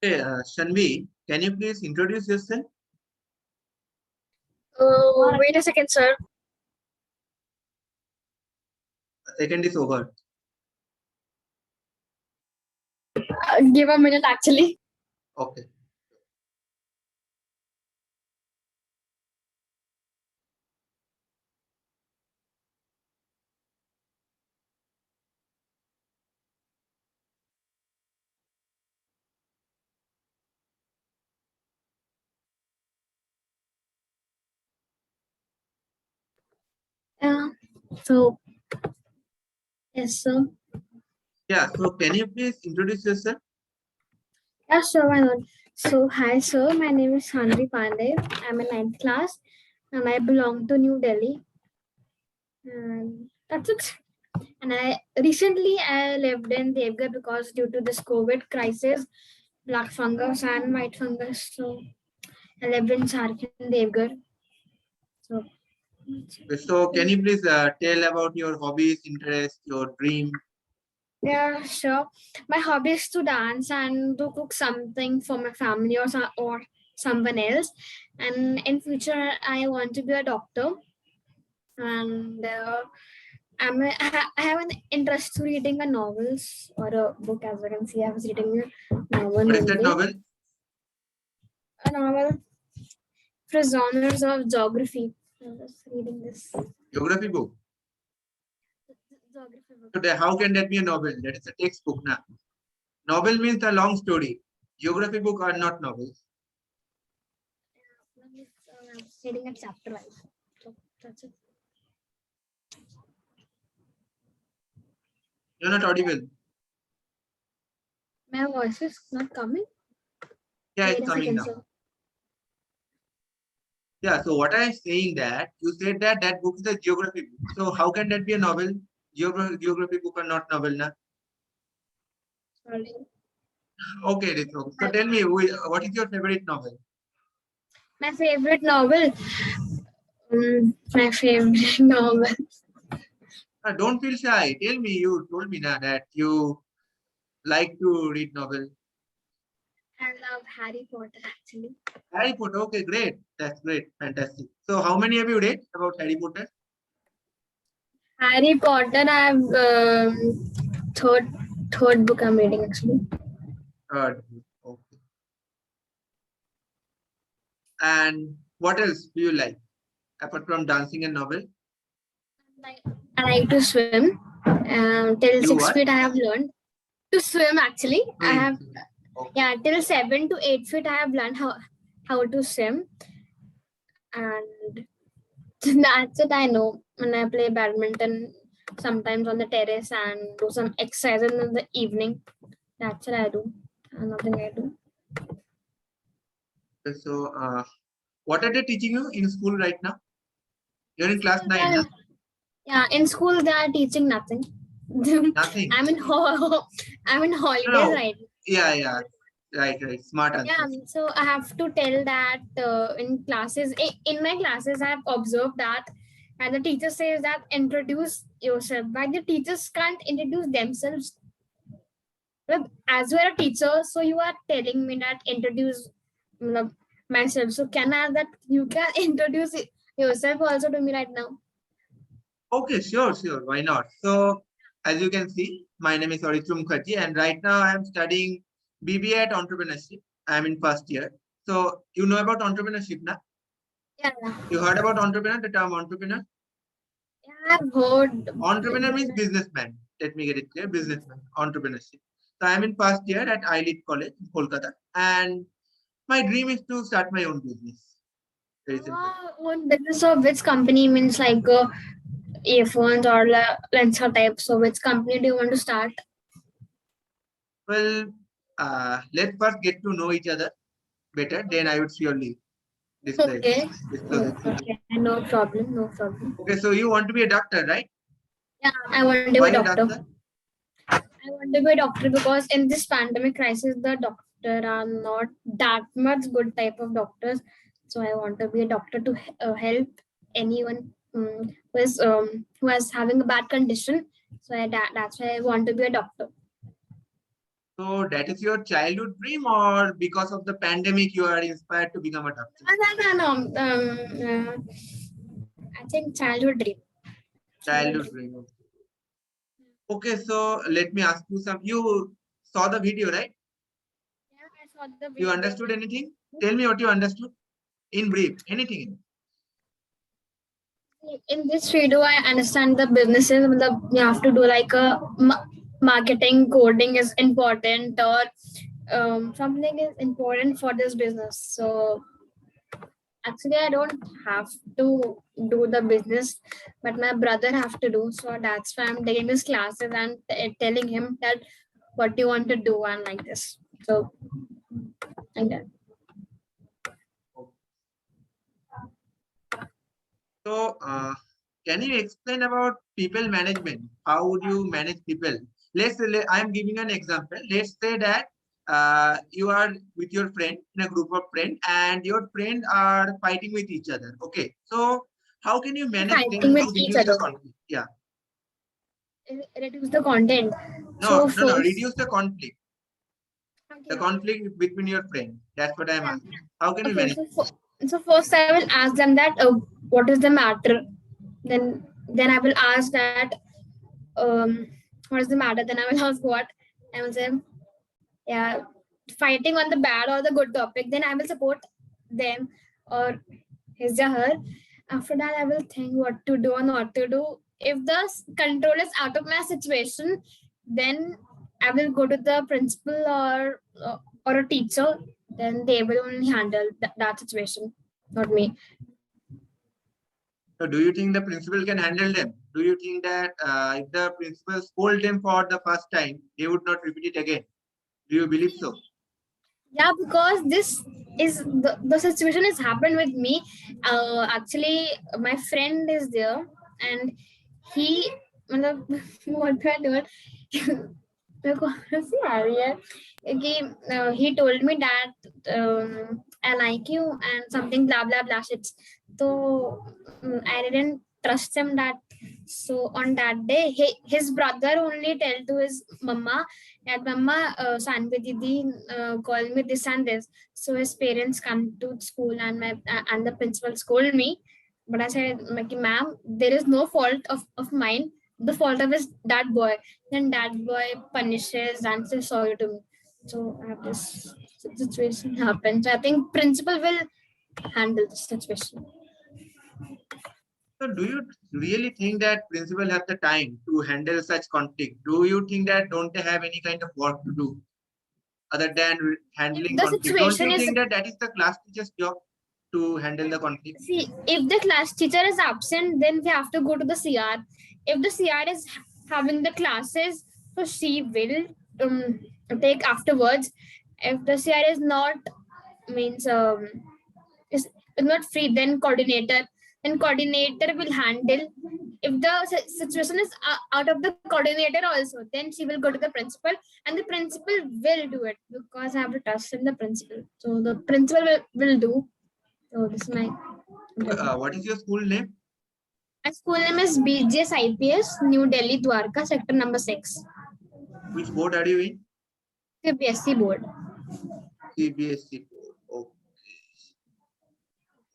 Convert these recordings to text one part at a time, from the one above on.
Hey, Shanvi, can you please introduce yourself? Wait a second, sir. Second is over. Give a minute, actually. Okay. Uh, so, yes, sir. Yeah, so can you please introduce yourself? Yeah, sure, why not? So, hi, sir. My name is Hanvi Pandey. I'm in ninth class and I belong to New Delhi. And that's it. And I recently I lived in Devgarh because due to this COVID crisis, black fungus and white fungus. So, I lived in Jharkhand, Devgarh. So, So can you please tell about your hobbies, interests, your dream? yeah, sure. My hobby is to dance and to cook something for my family or someone else. And in future, I want to be a doctor. And I have an interest to reading a novels or a book. As you can see, I was reading a novel What is that only. novel? A novel, Prisoners of Geography. I was reading this Geography book. geography book. So how can that be a novel? That is a textbook now. Novel means a long story. Geography book are not novels. I was reading a chapter wise. So that's it. You're not audible. My voice is not coming. Yeah, Wait it's a coming second, now. sir. Yeah, so what I'm saying that you said that that book is a geography book. So how can that be a novel? Geography book are not novel now. Sorry. Okay, it's okay. So tell me, what is your favorite novel? My favorite novel. My favorite novel. Don't feel shy. Tell me, you told me now that you like to read novel. I love Harry Potter actually. Harry Potter. Okay, great. That's great. Fantastic. So how many have you read about Harry Potter? Harry Potter. I've third third book I'm reading actually. Okay. And what else do you like apart from dancing and novel? I like to swim. Till You 6 what? feet I have learned to swim actually. I Swim. have Okay. yeah till 7 to 8 feet I have learned how to swim and that's it I know. And I play badminton sometimes on the terrace and do some exercise in the evening. That's what I do. Nothing I do. So what are they teaching you in school right now? You're in class School, 9, na? yeah, in school they are teaching nothing. Nothing. I'm in I'm in holidays No. right Yeah, yeah. Right. Smart yeah, answers. so I have to tell that in classes, in my classes, I have observed that, and the teacher says that introduce yourself, but the teachers can't introduce themselves. Well, as you are a teacher, so you are telling me that introduce myself. So can I have that you can introduce yourself also to me right now? Okay, sure. Why not? So, as you can see, my name is Aritu Mukherjee, and right now I am studying BBA at entrepreneurship. I am in first year. So, you know about entrepreneurship now? Yeah, You heard about entrepreneur, the term entrepreneur? yeah, I've heard. Entrepreneur means businessman. Let me get it clear businessman, entrepreneurship. So, I am in first year at ILIT College in Kolkata, and my dream is to start my own business. Very simple. What business of which company means like earphones or Lensa type. So which company do you want to start? Well, let's first get to know each other better, then I would surely disclose, Okay. disclose it. Okay. No problem. No problem. Okay, so you want to be a doctor, right? Yeah, I want to be a Why a doctor. doctor? I want to be a doctor because in this pandemic crisis, the doctor are not that much good type of doctors. So I want to be a doctor to help anyone who is having a bad condition. So that's why I want to be a doctor. No, So that is your childhood dream, or because of the pandemic you are inspired to become a doctor? no. I think childhood dream. Childhood Childhood dream. dream. Okay, so let me ask you some. You saw the video, right? Yeah, I saw the You video. understood anything? Tell me what you understood in brief. Anything. In this video, I understand the businesses. You have to do like a marketing, coding is important, or something is important for this business. So actually, I don't have to do the business, but my brother have to do. So that's why I'm taking his classes and telling him that what you want to do and like this. So like that. So, can you explain about people management? How would you manage people? I am giving an example. Let's say that you are with your friend in a group of friends, and your friends are fighting with each other. Okay, so how can you manage Fighting them with to each reduce the other, conflict? Yeah, reduce the content. no, So no, no, first, reduce the okay. conflict between your friends. That's what I'm Yeah. asking. How can we Okay, manage? so first I will ask them that what is the matter. Then I will ask that what is the matter. Then I will ask what. I will say yeah, fighting on the bad or the good topic. Then I will support them or his or her. After that, I will think what to do or not to do. If the control is out of my situation, then I will go to the principal or a teacher. Then they will only handle that situation, not me. So do you think the principal can handle them? Do you think that if the principal scold them for the first time, they would not repeat it again? Do you believe so? Yeah, because this is the situation has happened with me. Actually, my friend is there, and he, मतलब, what do I do? मेरे को हंसी आ रही है कि he told me that I like you and something blah blah blah shit. So I didn't trust him that. So on that day, his brother only tell to his mama that mama Sanvi Didi called me this and this. So his parents come to school and and the principal scolded me. But I said, like, ma'am, there is no fault of mine. The fault of is that boy. Then that boy punishes and says sorry to me. So I have this situation happen. So I think principal will handle the situation. So do you really think that principal have the time to handle such conflict? Do you think that don't they have any kind of work to do other than If handling the conflict? Don't situation you is think that that is the class teacher's job to handle the conflict? see, if the class teacher is absent, then we have to go to the CR. If the CR is having the classes, so she will take afterwards. If the CR is not means is not free, then coordinator will handle. If the situation is out of the coordinator also, then she will go to the principal, and the principal will do it because I have to trust in the principal. So the principal will do. So this is my What is your school name? my school name is BGS IPS, New Delhi, Dwarka, sector number 6, Which board are you in? CBSE board. CBSE board. Okay.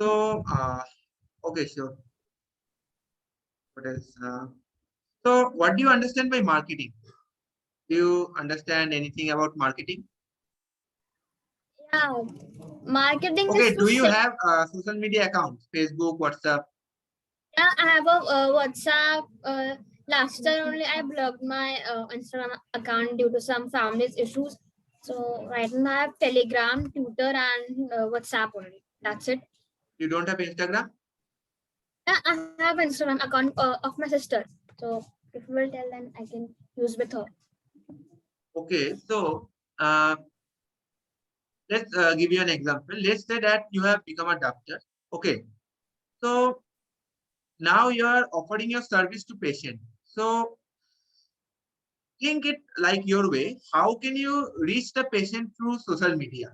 So, okay, sure. What else? So, what do you understand by marketing? Do you understand anything about marketing? Yeah, marketing is Okay, to do you sell. have social media accounts? Facebook, WhatsApp? Yeah, I have a WhatsApp. Last year only I blocked my Instagram account due to some family's issues. So right now I have Telegram, Twitter, and WhatsApp only. That's it. You don't have Instagram? Yeah, I have Instagram account of my sister. So if you will tell, then I can use with her. Okay, so let's give you an example. Let's say that you have become a doctor. Okay, so now you are offering your service to patient. So think it like your way. How can you reach the patient through social media?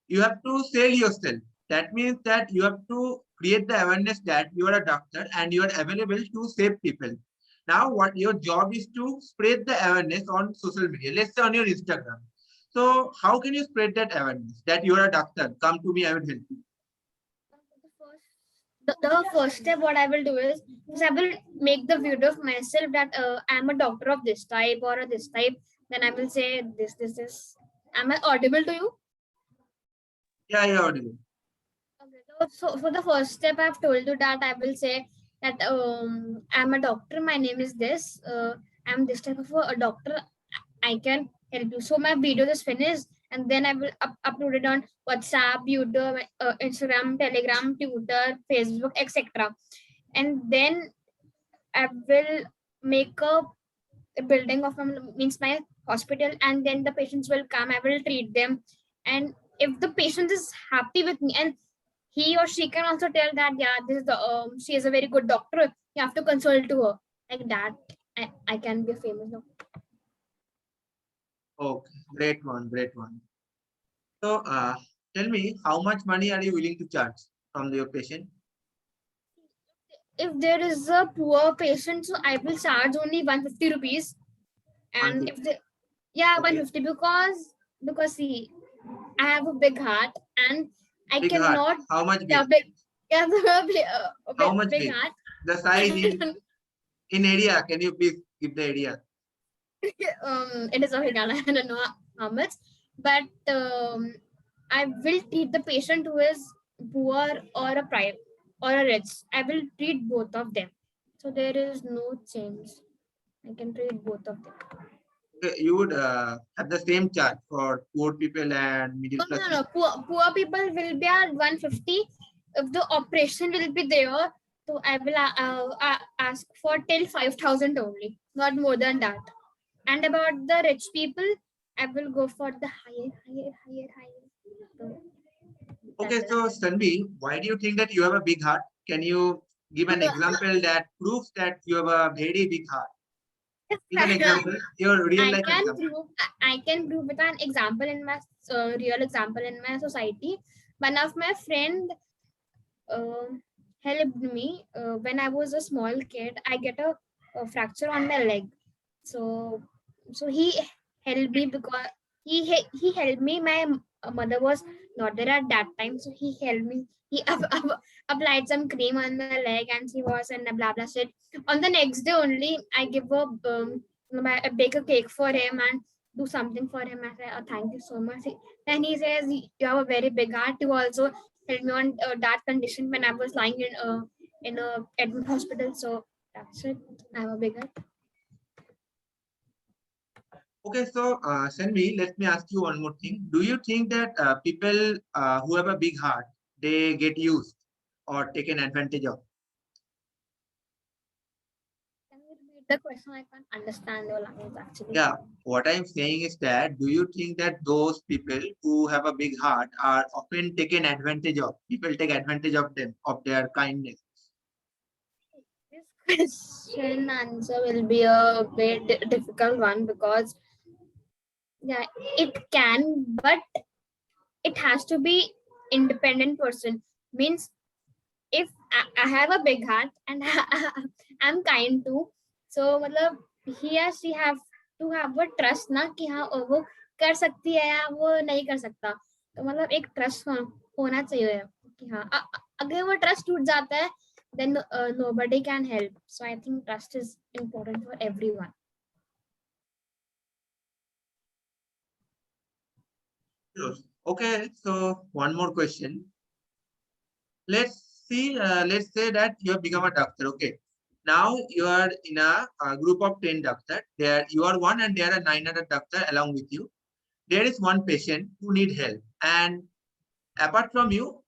You have to sell yourself. That means that you have to create the awareness that you are a doctor and you are available to save people. Now, what your job is to spread the awareness on social media. Let's say on your Instagram. So how can you spread that awareness that you are a doctor? Come to me, I will help you. The first step what I will do is I will make the video of myself that I'm a doctor of this type or a this type. Then I will say this. Am I audible to you? Yeah, you're audible. Okay, so the first step I've told you that I will say that I'm a doctor. My name is this. I'm this type of a doctor. I can help you. So my video is finished, and then I will upload it on WhatsApp, YouTube, Instagram, Telegram, Twitter, Facebook, etc. And then I will make a building of means my hospital, and then the patients will come. I will treat them, and if the patient is happy with me, and he or she can also tell that yeah, this is the she is a very good doctor. You have to consult to her like that. I can be a famous doctor. Okay, great one, great one. So tell me, how much money are you willing to charge from your patient? If there is a poor patient, so I will charge only 150 rupees. And if the yeah, Okay. 150 because see, I have a big heart and I Big heart. cannot. How much big? Yeah, big. Yeah, How much big big? heart. The size in area. Can you please give the area? It is okay. I don't know how much, but I will treat the patient who is poor or a private or a rich. I will treat both of them. So there is no change. I can treat both of them. Okay, you would have the same charge for poor people and middle class. No. Poor people will be at 150. If the operation will be there, so I will ask for till 5,000 only, not more than that. And about the rich people, I will go for the higher. So, Okay, so Sanvi, why do you think that you have a big heart? Can you give an example that proves that you have a very big heart? Give an example, your real life example. I can prove with an example in my real example in my society. One of my friend uh, helped me when I was a small kid. I get a fracture on my leg, so he helped me because he helped me. My mother was not there at that time, so he helped me. He applied some cream on my leg, and she was and blah blah shit. On the next day only, I give I bake a cake for him and do something for him. I say, oh, thank you so much. Then he says, you have a very big heart. You also helped me on that condition when I was lying in a admit hospital. So that's it. I have a big heart. Okay, so Sanvi, let me ask you one more thing. Do you think that people who have a big heart, they get used or taken advantage of? Can you repeat the question? I can't understand your language actually. Yeah, what I'm saying is that do you think that those people who have a big heart are often taken advantage of? People take advantage of them, of their kindness. This question answer will be a very difficult one because yeah, it can, but it has to be independent person. Means if I have a big heart and I'm kind too, so मतलब he or she have to have a trust ना कि हाँ वो कर सकती है या वो नहीं कर सकता, तो मतलब एक ट्रस्ट होना चाहिए कि हाँ अगर वो ट्रस्ट टूट जाता है then nobody can help. So I think trust is important for everyone. Okay, so one more question. Let's say that you have become a doctor. Okay, now you are in a group of 10 doctors. There you are one and there are 9 other doctors along with you. There is one patient who need help, and apart from you,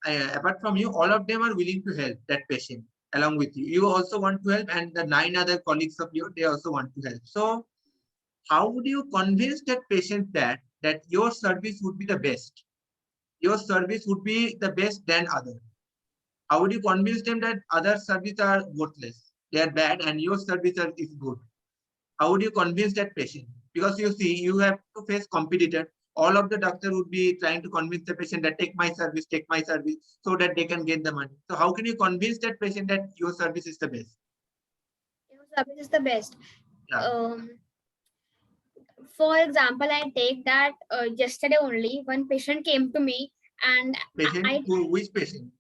all of them are willing to help that patient along with you. You also want to help, and the 9 other colleagues of yours, they also want to help. So how would you convince that patient that your service would be the best? Your service would be the best than others. How would you convince them that other services are worthless? They are bad and your service is good. How would you convince that patient? Because you see, you have to face competitor. All of the doctor would be trying to convince the patient that take my service, so that they can get the money. So how can you convince that patient that your service is the best? Your service is the best. Yeah. for example, I take that yesterday only one patient came to me and Patient? Which patient?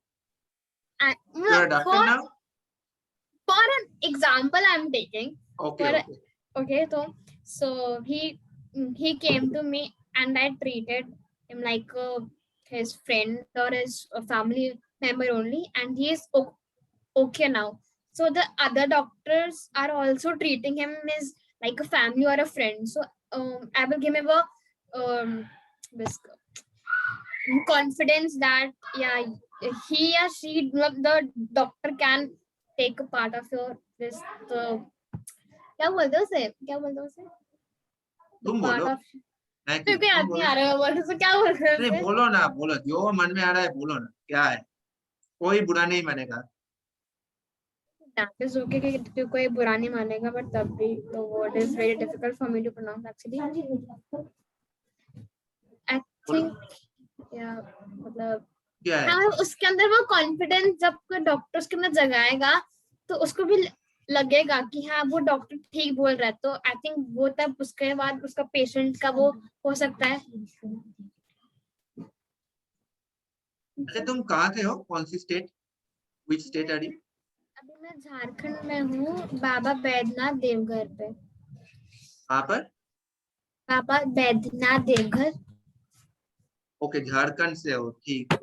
You're a doctor for now? an example I'm taking. Okay. Okay, so he came to me and I treated him like his friend or his family member only, and he is okay now. So the other doctors are also treating him as like a family or a friend. So I will give him a this confidence that yeah, he or she, the doctor can take a part of your this क्या बोलते हो उसे तुम part बोलो। of मैं मेरे क्यों? को याद नहीं आ रहा है वर्ड से क्या बोलते हैं नहीं, उसे बोलो ना, बोलो जो मन में आ रहा है, बोलो ना, क्या है, कोई बुरा नहीं मानेगा। that is okay कि कोई बुरा नहीं मानेगा, but तब भी the word is very difficult for me to pronounce actually. I think yeah, मतलब क्या है? हाँ, उसके अंदर वो कॉन्फिडेंस जब कोई डॉक्टर्स के अंदर जगाएगा तो उसको भी लगेगा कि हाँ वो डॉक्टर ठीक बोल रहा है, तो आई थिंक वो तब उसके बाद उसका पेशेंट का वो हो सकता है। अच्छा, तुम कहाँ से हो? कौन सी state? Which state are you? अभी मैं झारखंड में हूँ, बाबा बैद्यनाथ देवघर पे। कहाँ पर? बाबा बैद्यनाथ देवघर। ओके, झारखंड से हो, ठीक है।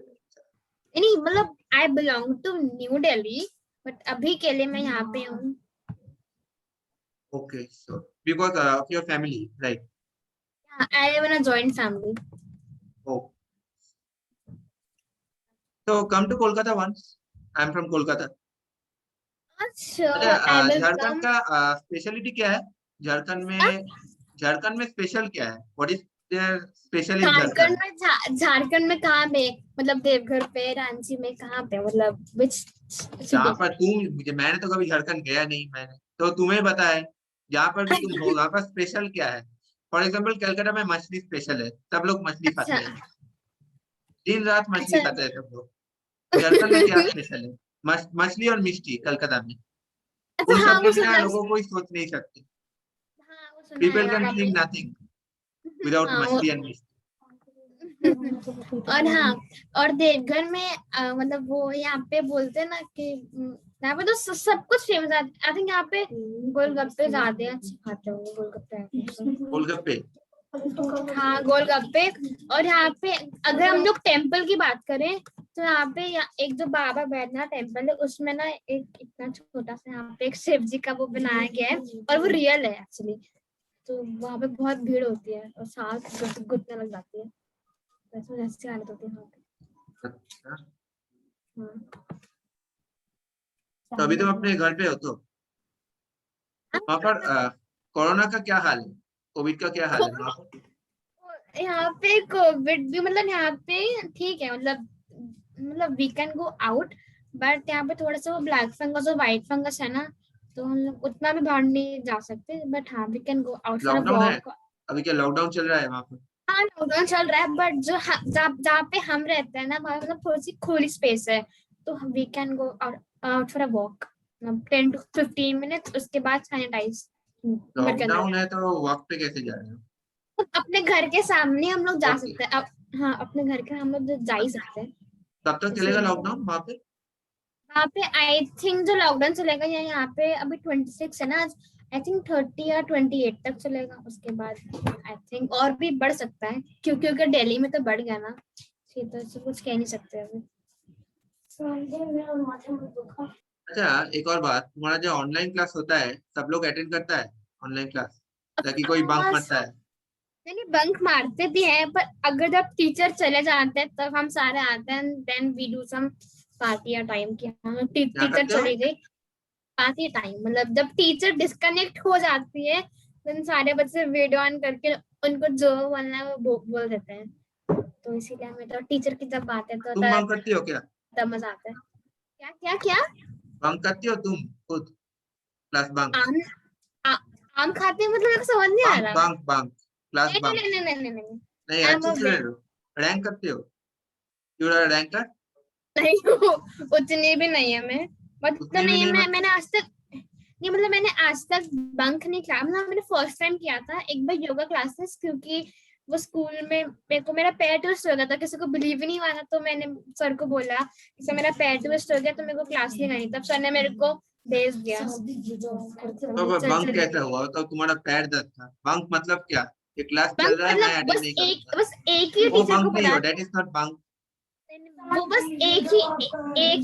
नहीं मतलब I belong to New Delhi, but अभी के लिए मैं यहाँ पे हूँ। Okay, so because of your family, right? I live in a joint family. Oh, so come to Kolkata once. I'm from Kolkata. अच्छा, अच्छा, I will झारखंड come. का स्पेशलिटी क्या है? झारखंड में स्पेशल क्या है? What is their special in Jharkhand? Jharkhand में कहाँ पे, मतलब देवघर पे, रांची में, कहाँ पे, मतलब which जहाँ city? पर तुम, मैंने तो कभी झारखंड गया नहीं, मैंने तो तुम्हें पता है, जहाँ पर भी तुम हो वहाँ पर स्पेशल क्या है? फॉर एग्जाम्पल कलकत्ता में मछली स्पेशल है, सब लोग मछली अच्छा खाते हैं, दिन रात मछली अच्छा खाते हैं सब लोग। झारखंड में क्या स्पेशल है? मछली और मिष्टी कलकत्ता में, अच्छा, उन हाँ सब वो के बिना सुना है। लोगों कोई सोच नहीं सकते। हाँ वो सुना है पीपल यार कैन अभी। थिंक नथिंग विदाउट हाँ मछली एंड मिष्टी। और हाँ, और देवघर में मतलब वो यहाँ पे बोलते हैं ना कि यहाँ पे तो सब कुछ फेमस है। आई थिंक यहाँ पे गोलगप्पे ज्यादा अच्छे खाते होंगे, गोलगप्पे। गोलगप्पे? हाँ गोलगप्पे। और यहाँ पे अगर हम लोग टेम्पल की बात करें तो यहाँ पे एक जो बाबा बैद्यनाथ टेम्पल है उसमें ना एक इतना छोटा सा यहाँ पे एक शिव जी का वो बनाया गया है, और वो रियल है एक्चुअली। तो वहाँ पे बहुत भीड़ होती है और सांस घुटने लग जाती है, ऐसी हालत होती है वहाँ पे। अच्छा, हाँ। तो अभी तुम अपने घर पे हो तो वहाँ पर कोरोना का क्या हाल है? कोविड का क्या हाल है वहाँ पर? यहाँ पे कोविड भी मतलब यहाँ पे ठीक है, मतलब we can go out, but यहाँ पे थोड़ा सा वो ब्लैक फंगस और व्हाइट फंगस है ना, तो हम लोग उतना भी बाहर नहीं जा सकते, बट हाँ we can go out for a lockdown है वॉक। अभी? क्या लॉकडाउन चल रहा है वहाँ पर? हाँ लॉकडाउन चल रहा है, बट जो जहाँ पे हम रहते हैं ना वहाँ मतलब थोड़ी सी खुली स्पेस है, तो we can go out for a walk 10 to 15 minutes, उसके बाद सैनिटाइज घर के अंदर। लॉकडाउन है तो वॉक पे कैसे जा रहे हो? अपने घर के सामने हम लोग जा ओके, सकते हैं अब। हाँ अपने घर के हम लोग जा ही सकते हैं। कब तक चलेगा लॉकडाउन वहाँ पे? वहाँ पे आई थिंक जो लॉकडाउन चलेगा यहाँ पे अभी 26 है ना आज, आई थिंक 30 या 28 तक चलेगा, उसके बाद आई थिंक और भी बढ़ सकता है, क्योंकि दिल्ली में तो बढ़ गया ना, तो इससे कुछ कह नहीं सकते अभी। अच्छा, एक और बात, तुम्हारा जो ऑनलाइन क्लास होता है सब लोग अटेंड करता है ऑनलाइन क्लास, ताकि कोई बंक मारता है? नहीं बंक मारते भी हैं, पर अगर जब टीचर चले जाते हैं तब हम सारे आते हैं, then we do some party या टाइम की। हाँ क्या टीचर करते हो? चली गई, पार्टी टाइम मतलब जब टीचर डिस्कनेक्ट हो जाती है देन सारे बच्चे वीडियो ऑन करके उनको जो बोलना है वो बोल देते हैं, तो इसीलिए हमें तो टीचर की जब बात है तो तुम बंक करती हो क्या? तब मजा आता है। क्या क्या क्या? बंक करती हो तुम खुद? Class bunk? आम आम खाते हैं मतलब मेरे को समझ नहीं आ बंक रहा। बंक बंक, क्लास नहीं बंक? नहीं नहीं नहीं नहीं नहीं नहीं, आई एम अच्छे अ से रैंक करते हो? You are ranker? नहीं हूँ, उतनी भी नहीं है मैं, बट तो उतनी भी नहीं है नहीं मैं, मतलब? मैंने आज तक नहीं मतलब मैंने आज तक बंक नहीं किया, मतलब मैंने फर्स्ट टाइम किया था एक बार योगा क्लासेस, क्योंकि वो स्कूल में मेरे को मेरा पैर ट्विस्ट हो गया था, किसी को बिलीव ही नहीं हुआ था, तो मैंने सर को बोला कि सर मेरा पैर ट्विस्ट हो गया तो मेरे को क्लास नहीं करनी, तब सर ने मेरे को भेज दिया। तो बंक कैसा हुआ? तो तुम्हारा पैर दर्द था। बंक मतलब क्या? ये क्लास चल बंक रहा है, मैं मतलब अटेंड नहीं करूंगा। बस एक ही वो टीचर को बंक नहीं पता हो, था, दैट इज नॉट बंक। वो बस एक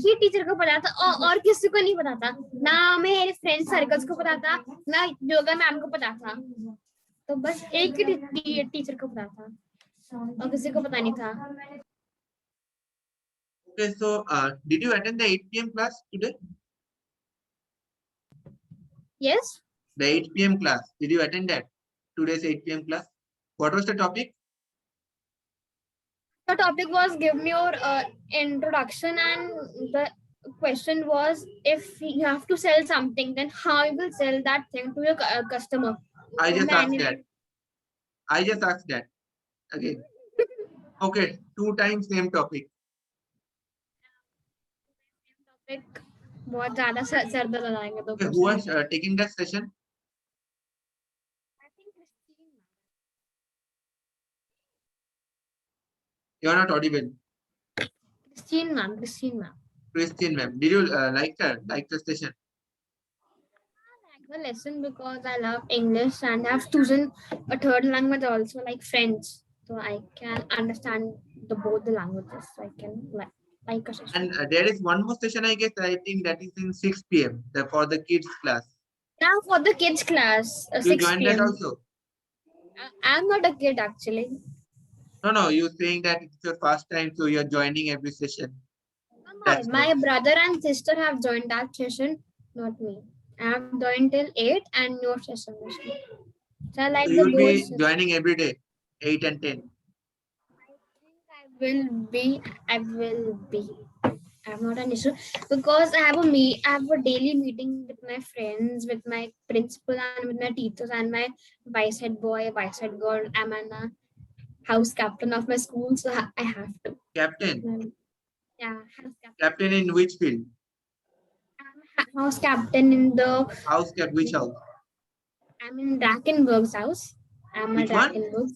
ही टीचर को पता था और किसी को नहीं पता था, ना मेरे फ्रेंड सर्कल्स को पता था, ना योगा मैम को पता था, तो बस एक ही टीचर को पता था और किसी को पता नहीं था। Okay, so did you attend the 8 p.m. class today? Yes, The 8 p.m. class. Did you attend that? Today's 8 p.m. class. What was the topic? the topic was give me your introduction, and the question was if you have to sell something, then how you will sell that thing to your customer. I just Man, asked that. I just asked that. Again. Okay, 2 times same topic. topic बहुत ज्यादा sir दर्द हो जाएंगे तो Okay, who was taking that session? I think Christine. You are not audible. Christine ma'am, Christine ma'am. Christine ma'am. Did you like her? Like the session? I like the lesson because I love English and I've chosen a third language also, like French, so I can understand both the languages. So I can like a session. And there is one more session, I guess. I think that is in 6 p.m. For the kids class. Now for the kids class, You 6 joined that p.m. also? I'm not a kid actually. No. You're saying that it's your first time, so you're joining every session. That's My what. brother and sister have joined that session, not me. I have joined till 8 and your session was 2. So I like So the you'll both be sessions. joining every day, 8 and 10. I will be. I'm not an issue because I have a daily meeting with my friends, with my principal and with my teachers and my vice head boy, vice head girl. I'm a house captain of my school, so I have to. Captain? Yeah, house captain. Captain in which field? I'm house captain in the. House cap, which house? I'm in Drakenberg's house. I'm Which a one? Drakenberg.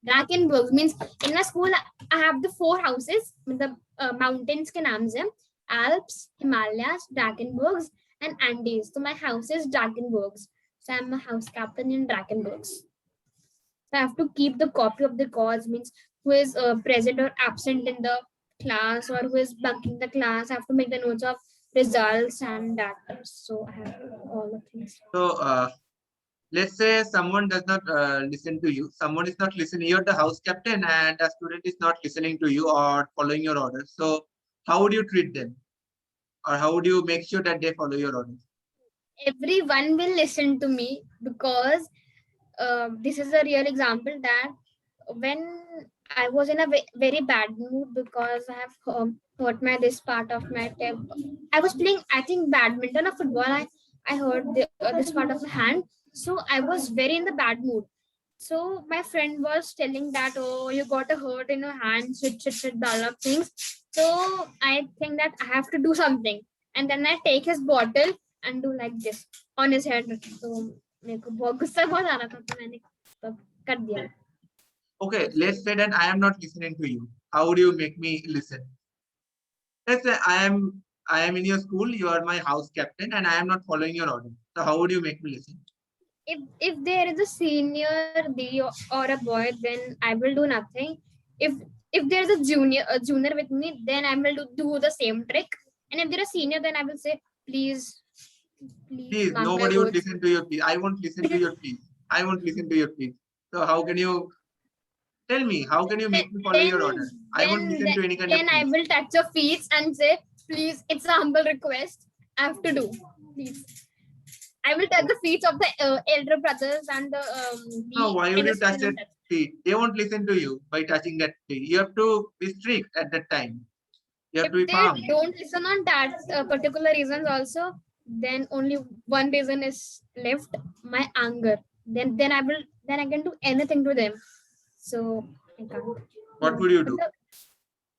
Drakenberg means in my school I have the 4 houses. The mountains के नाम से Alps, Himalayas, Drakenbergs, and Andes. So my house is Drakenbergs. So I'm a house captain in Drakenbergs. So I have to keep the copy of the cause, means who is present or absent in the class or who is bunking the class. I have to make the notes of results and that. So I have all the things. So let's say someone does not listen to you. Someone is not listening. You're the house captain and a student is not listening to you or following your orders. So how would you treat them? Or how would you make sure that they follow your orders? Everyone will listen to me because this is a real example that when I was in a very bad mood because I have hurt my this part of my I was playing, I think, badminton or football. I hurt this part of my hand, so I was very in the bad mood. So my friend was telling that, oh, you got a hurt in your hand, shit, blah blah things. So I think that I have to do something, and then I take his bottle and do like this on his head. So मेरे को बहुत गुस्सा बहुत आ रहा था, तो मैंने कर दिया. Okay, let's say that I am not listening to you. How would you make me listen? Let's say I am in your school, you are my house captain, and I am not following your order. So how would you make me listen? If there is a senior D or a boy, then I will do nothing. If there is a junior with me, then I will do the same trick. And if there is a senior, then I will say, please mark my Nobody would words. listen to your please. I won't listen to your please. I won't listen to your please. So how can you tell me? How can you make me follow your order? I won't listen to any kind of Then I please. will touch your feet and say, please, it's a humble request. I have to do. Please. I will touch the feet of the elder brothers and the. No, why would you touch that feet? They won't listen to you by touching that feet. You have to be strict at that time. You have to be If firm. they don't listen on that particular reasons also, then only one reason is left: my anger. Then I can do anything to them. So I can't. What would you do?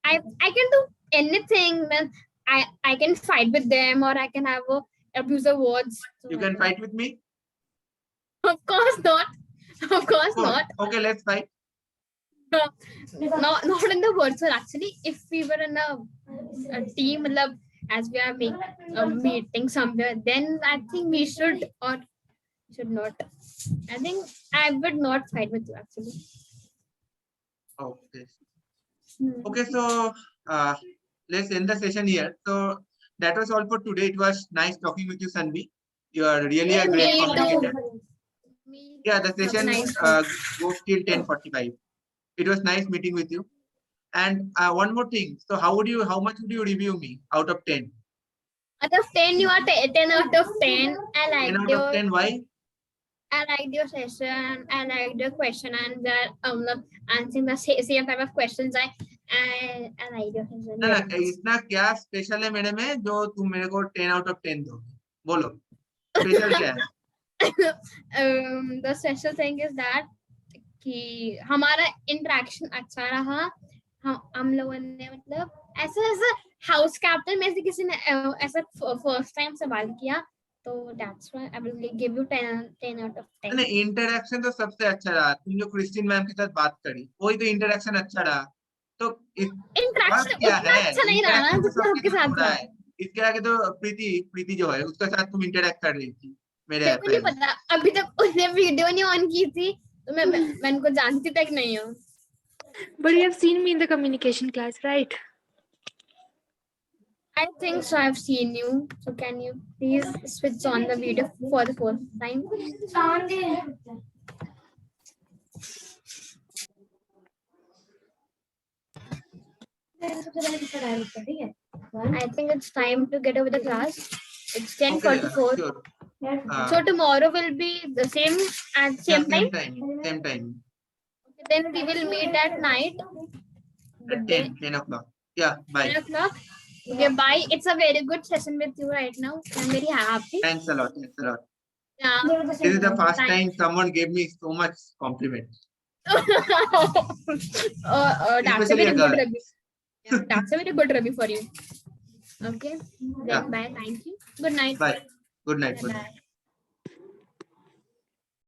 I can do anything. Then I can fight with them, or I can have a abusive words. So You I can don't- fight with me? Of course not. Of course Good. not. Okay, let's fight. Not in the virtual. Actually, if we were in a team, as we are making a meeting somewhere, then I think we should or should not. I think I would not fight with you actually. Okay. Okay, so let's end the session here. So that was all for today. It was nice talking with you, Sanvi. You are really a great Me too. communicator. Me Yeah, the too. Have a session nice goes till 10:45. It was nice meeting with you. And one more thing. So how much would you review me out of 10? Out of 10, you are 10 out of 10. 10 out of 10, why? I liked your session. I liked your question and answering the same type of questions. I liked your session. ना ना इतना क्या special है मेरे में जो तुम मेरे को 10 out of 10 दो? बोलो स्पेशल क्या है? The special thing is that कि हमारा इंटरेक्शन अच्छा रहा. हम लोगों ने मतलब ऐसा हाउस कैप्टन में से किसी ने ऐसा फर्स्ट टाइम सवाल किया तो that's why I will give you 10 out of 10. नहीं इंटरेक्शन तो सबसे अच्छा रहा. तुम जो क्रिस्टिन मैम के साथ बात करी वही तो इंटरेक्शन अच्छा रहा. तो इंटरेक्शन क्या उतना है? अच्छा नहीं रहा ना जितना आपके साथ रहा था. है. इसके आगे तो प्रीति जो है उसके साथ तुम इंटरेक्ट कर रही थी मेरे मेरे को नहीं पता अभी तक उसने वीडियो नहीं ऑन की थी तो मैं उनको जानती तक नहीं हूँ. But you have seen me in the communication class, right? I think so. I've seen you. So can you please switch on the video for the first time? I think it's time to get over the class. It's 10:44. Okay, sure. So tomorrow will be the same at same time. Same time. Okay, then we will meet at night. At 10 o'clock. Yeah, bye. 10 o'clock. Okay, bye. It's a very good session with you right now. I'm very happy. Thanks a lot. Yeah. This is the first time someone gave me so much compliment. That's a very good review. Yeah, that's a very good review for you. Okay. Then Yeah. bye. Thank you. Good night. Bye. Good night. Bye.